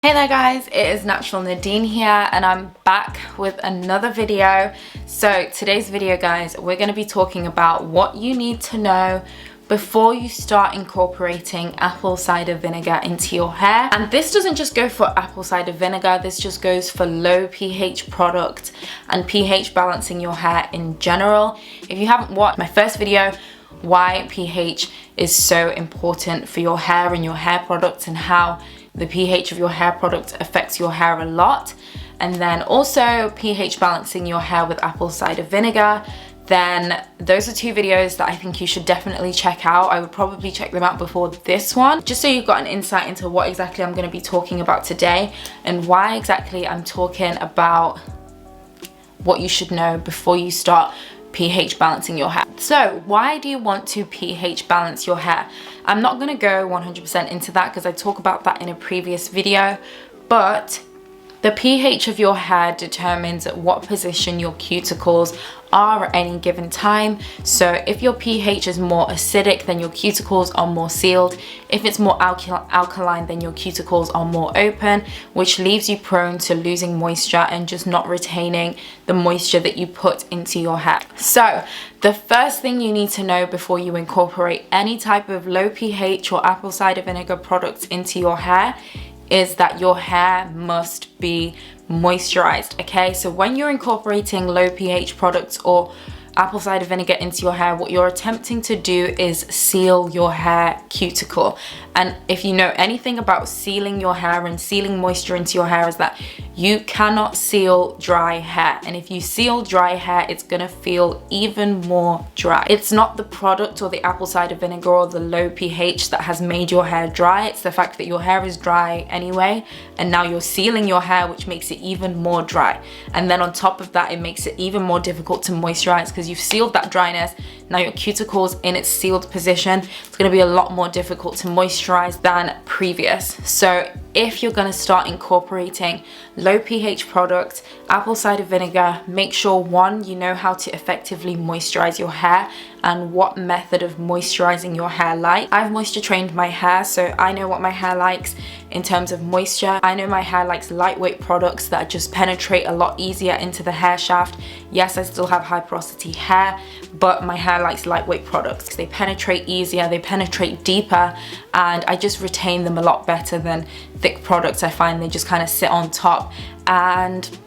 Hey there guys, it is Natural Nadine here and I'm back with another video. So today's video guys, we're going to be talking about what you need to know before you start incorporating apple cider vinegar into your hair. And this doesn't just go for apple cider vinegar, this just goes for low pH products and pH balancing your hair in general. If you haven't watched my first video, why pH is so important for your hair and your hair products and how the pH of your hair product affects your hair a lot, and then also pH balancing your hair with apple cider vinegar, then those are two videos that I think you should definitely check out. I would probably check them out before this one, just so you've got an insight into what exactly I'm going to be talking about today and why exactly I'm talking about what you should know before you start pH balancing your hair. So why do you want to pH balance your hair? I'm not going to go 100% into that because I talk about that in a previous video, but the pH of your hair determines at what position your cuticles are at any given time. So if your pH is more acidic, then your cuticles are more sealed. If it's more alkaline, then your cuticles are more open, which leaves you prone to losing moisture and just not retaining the moisture that you put into your hair. So the first thing you need to know before you incorporate any type of low pH or apple cider vinegar products into your hair is that your hair must be moisturized, okay? So when you're incorporating low pH products or apple cider vinegar into your hair, what you're attempting to do is seal your hair cuticle. And if you know anything about sealing your hair and sealing moisture into your hair, is that you cannot seal dry hair. And if you seal dry hair, it's gonna feel even more dry. It's not the product or the apple cider vinegar or the low pH that has made your hair dry. It's the fact that your hair is dry anyway, and now you're sealing your hair, which makes it even more dry. And then on top of that, it makes it even more difficult to moisturize because you've sealed that dryness. Now your cuticles in its sealed position, it's gonna be a lot more difficult to moisturize than previous. So if you're gonna start incorporating low pH products, apple cider vinegar, make sure one, you know how to effectively moisturize your hair and what method of moisturizing your hair like. I've moisture trained my hair, so I know what my hair likes in terms of moisture. I know my hair likes lightweight products that just penetrate a lot easier into the hair shaft. Yes, I still have high porosity hair, but my hair likes lightweight products because they penetrate easier, they penetrate deeper, and I just retain them a lot better than thick products. I find they just kind of sit on top and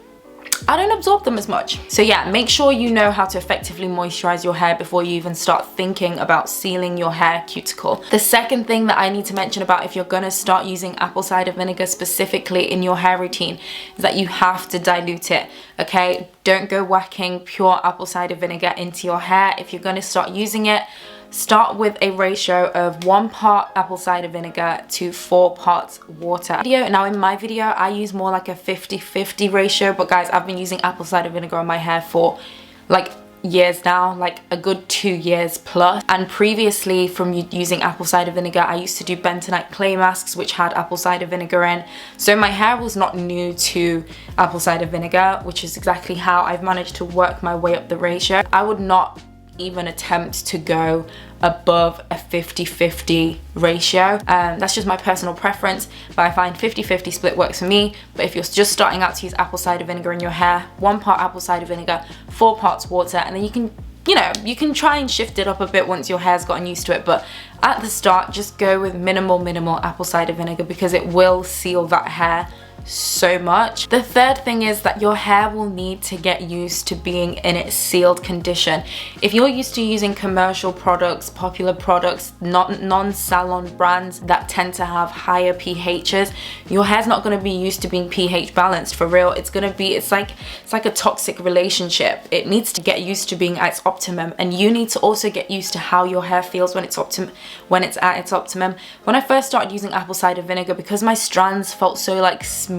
I don't absorb them as much. So yeah, make sure you know how to effectively moisturize your hair before you even start thinking about sealing your hair cuticle. The second thing that I need to mention about if you're gonna start using apple cider vinegar specifically in your hair routine is that you have to dilute it, okay? Don't go whacking pure apple cider vinegar into your hair. If you're gonna start using it, start with a ratio of 1 part apple cider vinegar to 4 parts water. Now in my video, I use more like a 50-50 ratio, but guys, I've been using apple cider vinegar on my hair for like years now, like a good 2 years plus. And previously from using apple cider vinegar, I used to do bentonite clay masks which had apple cider vinegar in. So my hair was not new to apple cider vinegar, which is exactly how I've managed to work my way up the ratio. I would not even attempt to go above a 50-50 ratio. That's just my personal preference, but I find 50-50 split works for me. But if you're just starting out to use apple cider vinegar in your hair, 1 part apple cider vinegar, 4 parts water, and then you can, you know, you can try and shift it up a bit once your hair's gotten used to it, but at the start, just go with minimal apple cider vinegar because it will seal that hair so much. The third thing is that your hair will need to get used to being in its sealed condition. If you're used to using commercial products, popular products, not non-salon brands that tend to have higher pHs, your hair's not going to be used to being pH balanced for real. It's like a toxic relationship. It needs to get used to being at its optimum, and you need to also get used to how your hair feels when it's at its optimum. When I first started using apple cider vinegar, because my strands felt so like smooth,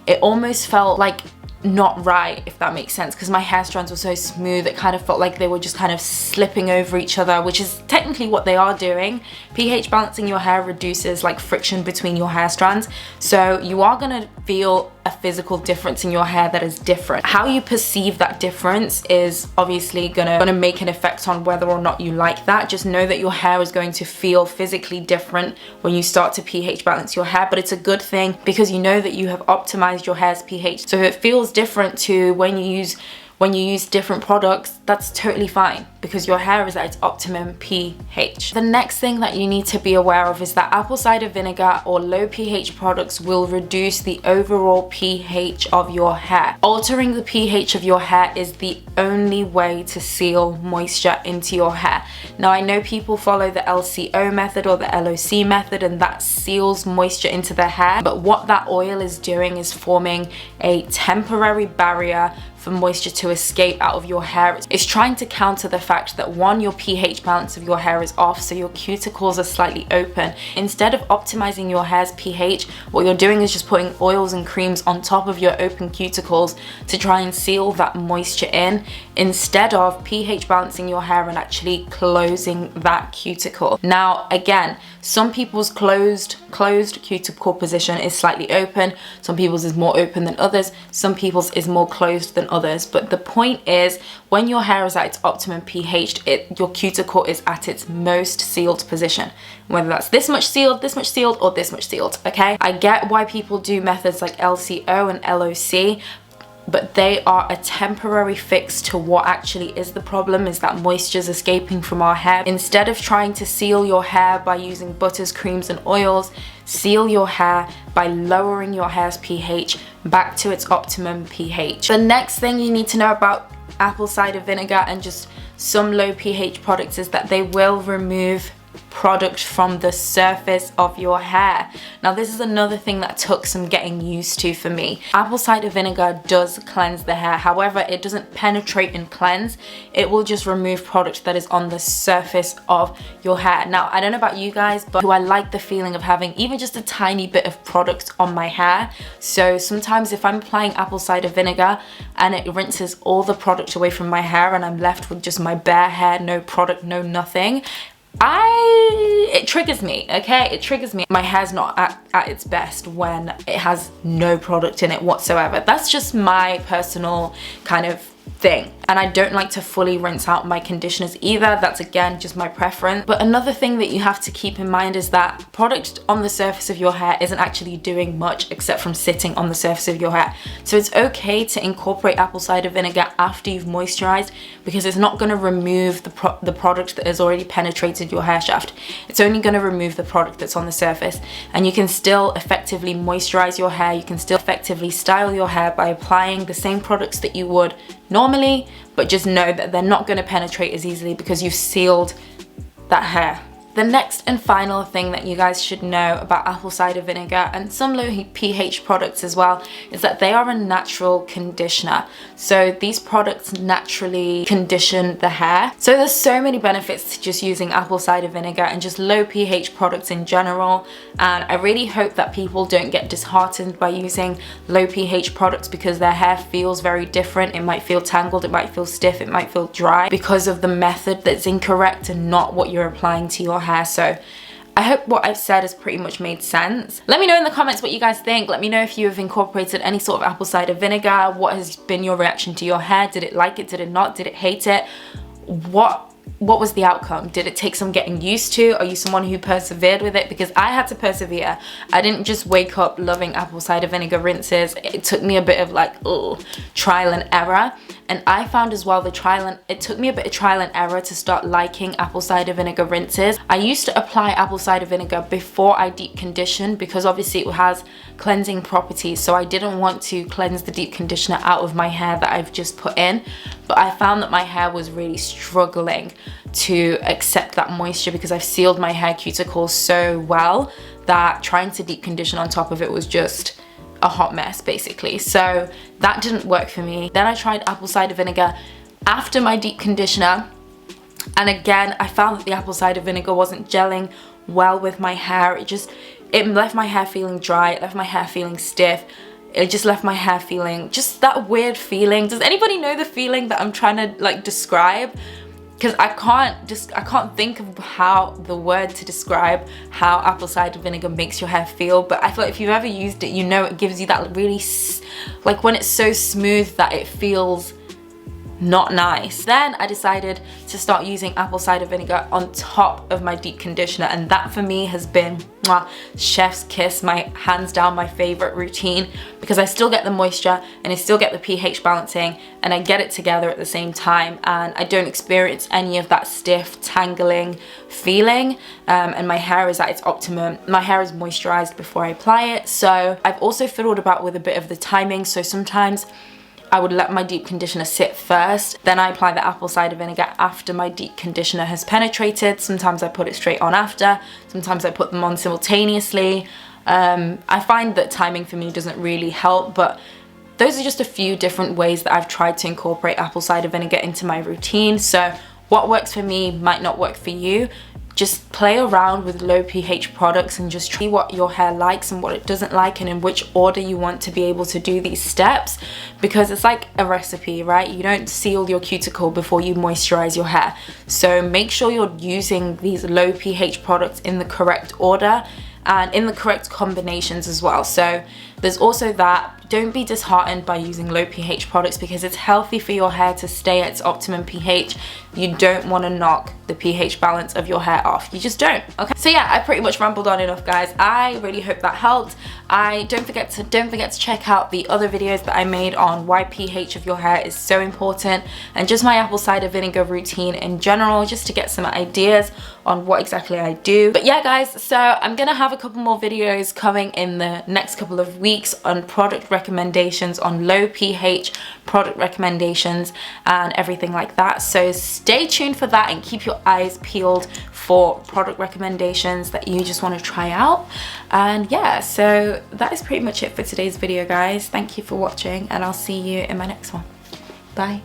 it almost felt like not right, if that makes sense, because my hair strands were so smooth. It kind of felt like they were just kind of slipping over each other, which is technically what they are doing. pH balancing your hair reduces like friction between your hair strands, so you are gonna feel a physical difference in your hair that is different. How you perceive that difference is obviously gonna make an effect on whether or not you like that. Just know that your hair is going to feel physically different when you start to pH balance your hair, but it's a good thing because you know that you have optimized your hair's pH. So if it feels different to when you use different products, that's totally fine because your hair is at its optimum pH. The next thing that you need to be aware of is that apple cider vinegar or low pH products will reduce the overall pH of your hair. Altering the pH of your hair is the only way to seal moisture into your hair. Now, I know people follow the LCO method or the LOC method, and that seals moisture into the hair, but what that oil is doing is forming a temporary barrier for moisture to escape out of your hair. It's trying to counter the fact that one, your pH balance of your hair is off, so your cuticles are slightly open. Instead of optimizing your hair's pH, what you're doing is just putting oils and creams on top of your open cuticles to try and seal that moisture in, instead of pH balancing your hair and actually closing that cuticle. Now, again, some people's closed cuticle position is slightly open, some people's is more open than others, some people's is more closed than others, but the point is, when your hair is at its optimum pH, your cuticle is at its most sealed position, whether that's this much sealed, or this much sealed. Okay, I get why people do methods like LCO and LOC, but they are a temporary fix to what actually is the problem, is that moisture is escaping from our hair. Instead of trying to seal your hair by using butters, creams and oils, seal your hair by lowering your hair's pH back to its optimum pH. The next thing you need to know about apple cider vinegar and just some low pH products is that they will remove product from the surface of your hair. Now, this is another thing that took some getting used to for me. Apple cider vinegar does cleanse the hair, however, it doesn't penetrate and cleanse. It will just remove product that is on the surface of your hair. Now, I don't know about you guys, but I like the feeling of having even just a tiny bit of product on my hair. So sometimes if I'm applying apple cider vinegar and it rinses all the product away from my hair and I'm left with just my bare hair, no product, no nothing, it triggers me, okay? It triggers me. My hair's not at its best when it has no product in it whatsoever. That's just my personal kind of thing, and I don't like to fully rinse out my conditioners either. That's again just my preference. But another thing that you have to keep in mind is that product on the surface of your hair isn't actually doing much except from sitting on the surface of your hair. So it's okay to incorporate apple cider vinegar after you've moisturized, because it's not going to remove the product that has already penetrated your hair shaft. It's only going to remove the product that's on the surface, and you can still effectively moisturize your hair. You can still effectively style your hair by applying the same products that you would normally, but just know that they're not going to penetrate as easily because you've sealed that hair. The next and final thing that you guys should know about apple cider vinegar and some low pH products as well is that they are a natural conditioner. So these products naturally condition the hair. So there's so many benefits to just using apple cider vinegar and just low pH products in general. And I really hope that people don't get disheartened by using low pH products because their hair feels very different. It might feel tangled, it might feel stiff, it might feel dry because of the method that's incorrect and not what you're applying to your hair. So I hope what I've said has pretty much made sense. Let me know in the comments what you guys think. Let me know if you have incorporated any sort of apple cider vinegar. What has been your reaction to your hair? Did it like it? Did it not? Did it hate it? What was the outcome? Did it take some getting used to? Are you someone who persevered with it? Because I had to persevere. I didn't just wake up loving apple cider vinegar rinses. It took me a bit of like trial and error. And I found as well it took me a bit of trial and error to start liking apple cider vinegar rinses. I used to apply apple cider vinegar before I deep conditioned because obviously it has cleansing properties. So I didn't want to cleanse the deep conditioner out of my hair that I've just put in. But I found that my hair was really struggling to accept that moisture because I've sealed my hair cuticles so well that trying to deep condition on top of it was just a hot mess basically. So that didn't work for me. Then I tried apple cider vinegar after my deep conditioner, and again I found that the apple cider vinegar wasn't gelling well with my hair. It left my hair feeling dry, it left my hair feeling stiff. It just left my hair feeling just that weird feeling. Does anybody know the feeling that I'm trying to like describe? because I can't think of how the word to describe how apple cider vinegar makes your hair feel, but I feel like if you've ever used it, you know it gives you that really, like when it's so smooth that it feels not nice. Then I decided to start using apple cider vinegar on top of my deep conditioner, and that for me has been chef's kiss, my hands down my favorite routine, because I still get the moisture and I still get the pH balancing and I get it together at the same time, and I don't experience any of that stiff tangling feeling, and my hair is at its optimum. My hair is moisturized before I apply it. So I've also fiddled about with a bit of the timing, so sometimes I would let my deep conditioner sit first, then I apply the apple cider vinegar after my deep conditioner has penetrated. Sometimes I put it straight on after, sometimes I put them on simultaneously. I find that timing for me doesn't really help, but those are just a few different ways that I've tried to incorporate apple cider vinegar into my routine. So what works for me might not work for you. Just play around with low pH products and just try what your hair likes and what it doesn't like, and in which order you want to be able to do these steps, because it's like a recipe, right? You don't seal your cuticle before you moisturize your hair. So make sure you're using these low pH products in the correct order and in the correct combinations as well. So there's also that. Don't be disheartened by using low pH products, because it's healthy for your hair to stay at its optimum pH. You don't want to knock the pH balance of your hair off. You just don't. Okay, so yeah, I pretty much rambled on enough, guys. I really hope that helped. Don't forget to check out the other videos that I made on why pH of your hair is so important, and just my apple cider vinegar routine in general, just to get some ideas on what exactly I do. But yeah, guys, so I'm gonna have a couple more videos coming in the next couple of weeks on product recommendations, on low pH product recommendations and everything like that. So stay tuned for that and keep your eyes peeled for product recommendations that you just want to try out. And yeah, so that is pretty much it for today's video, guys. Thank you for watching, and I'll see you in my next one. Bye.